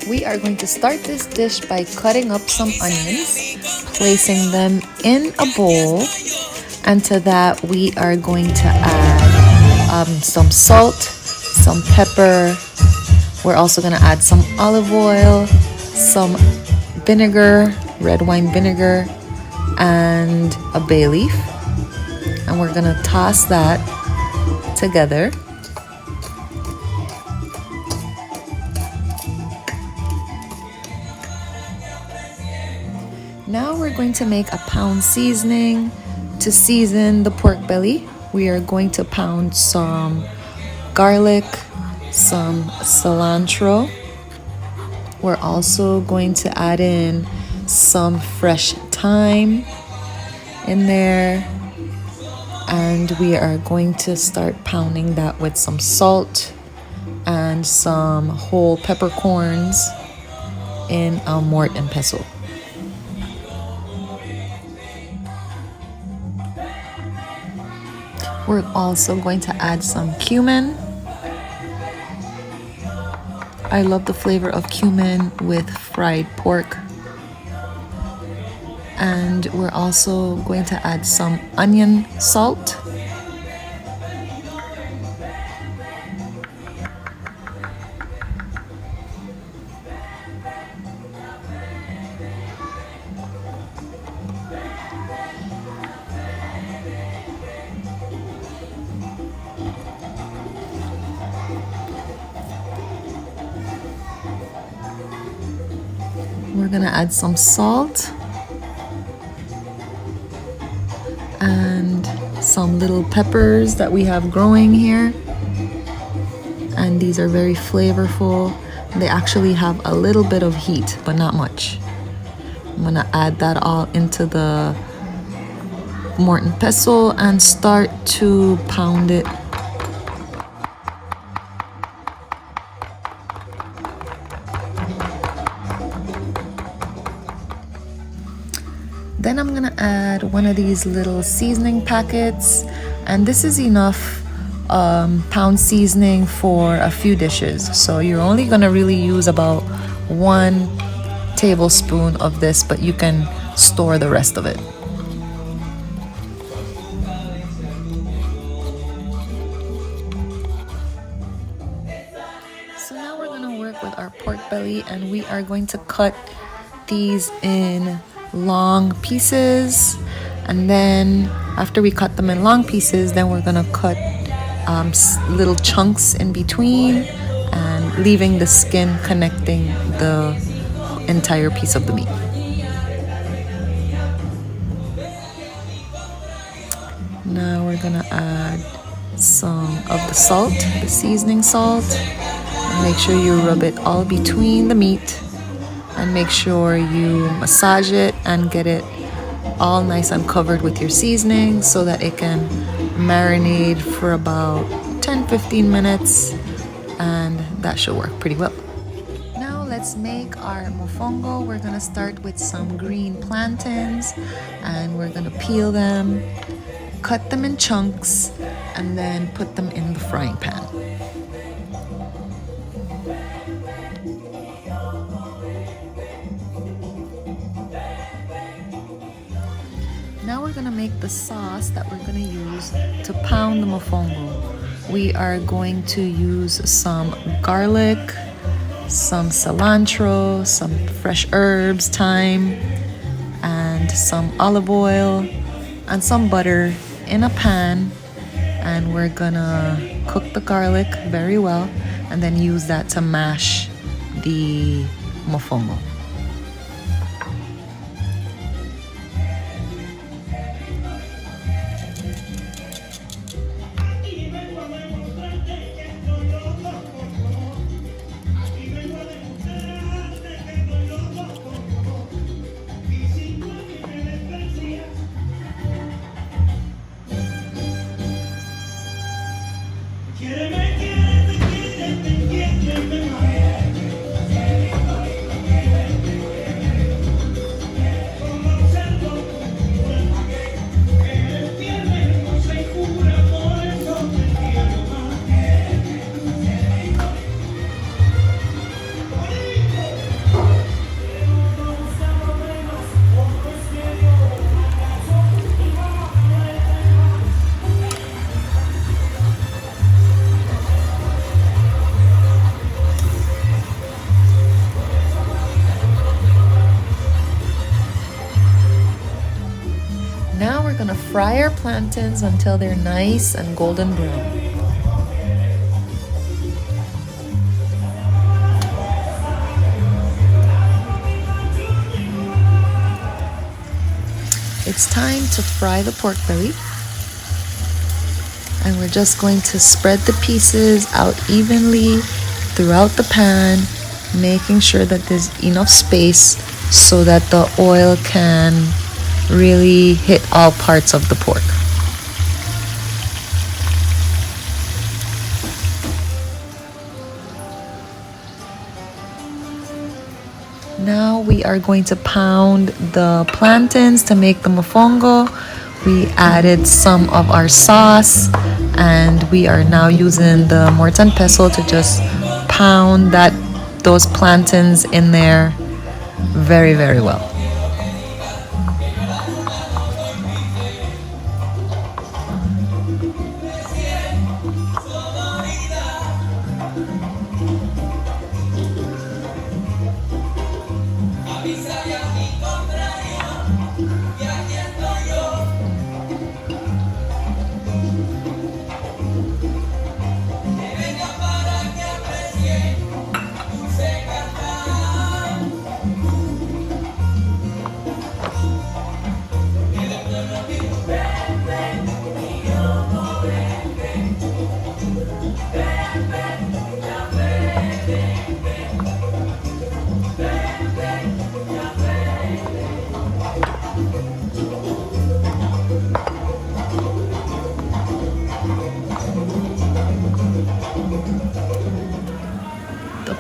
We are going to start this dish by cutting up some onions, placing them in a bowl, and to that we are going to add some salt, some pepper. We're also going to add some olive oil, some vinegar, red wine vinegar, and a bay leaf. And we're going to toss that together. Now we're going to make a pound seasoning to season the pork belly. We are going to pound some garlic, some cilantro. We're also going to add in some fresh thyme in there. And we are going to start pounding that with some salt and some whole peppercorns in a 𝗕𝗏𝗀𝗡. We're also going to add some cumin. I love the flavor of cumin with fried pork. And we're also going to add some onion salt. We're gonna add some salt and some little peppers that we have growing here, and these are very flavorful. They actually have a little bit of heat, but not much. I'm gonna add that all into the 𝗕𝗏𝗀𝗀 and start to pound it. Then I'm gonna add one of these little seasoning packets, and this is enough pound seasoning for a few dishes. So you're only gonna really use about 1 tablespoon of this, but you can store the rest of it. So now we're gonna work with our pork belly, and we are going to cut these in long pieces, and then after we cut them in long pieces, then we're gonna cut little chunks in between and leaving the skin connecting the entire piece of the meat. Now we're gonna add some of the salt, the seasoning salt, and make sure you rub it all between the meat. And make sure you massage it and get it all nice and covered with your seasoning so that it can marinate for about 10-15 minutes, and that should work pretty well. Now let's make our mofongo. We're gonna start with some green plantains, and we're gonna peel them, cut them in chunks, and then put them in the frying pan. Now we're gonna make the sauce that we're gonna use to pound the mofongo. We are going to use some garlic, some cilantro, some fresh herbs, thyme, and some olive oil and some butter in a pan. And we're gonna cook the garlic very well and then use that to mash the mofongo. fry our plantains until they're nice and golden brown. It's time to fry the pork belly. And we're just going to spread the pieces out evenly throughout the pan, making sure that there's enough space so that the oil can really hit all parts of the pork. Now we are going to pound the plantains to make the mofongo. We added some of our sauce, and we are now using the 𝗙𝗏𝗋 to just pound those plantains in there very, very well.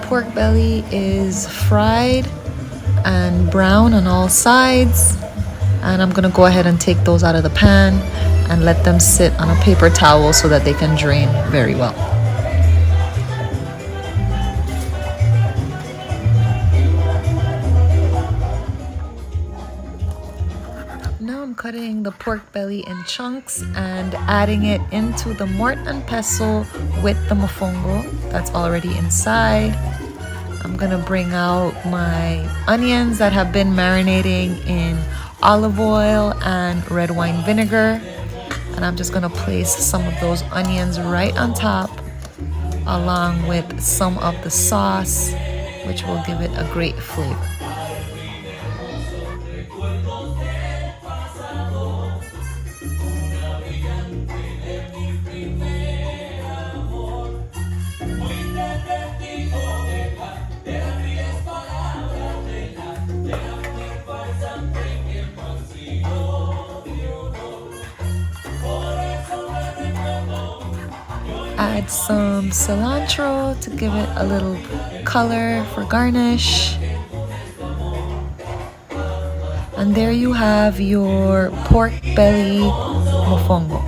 Pork belly is fried and brown on all sides, and I'm gonna go ahead and take those out of the pan and let them sit on a paper towel so that they can drain very well. Now I'm cutting the pork belly in chunks and adding it into the 𝗙𝗏𝗋 with the mofongo that's already inside. I'm gonna bring out my onions that have been marinating in olive oil and red wine vinegar, and I'm just gonna place some of those onions right on top along with some of the sauce, which will give it a great flavor. Add some cilantro to give it a little color for garnish. And there you have your pork belly mofongo.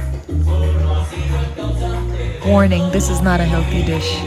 Warning, this is not a healthy dish.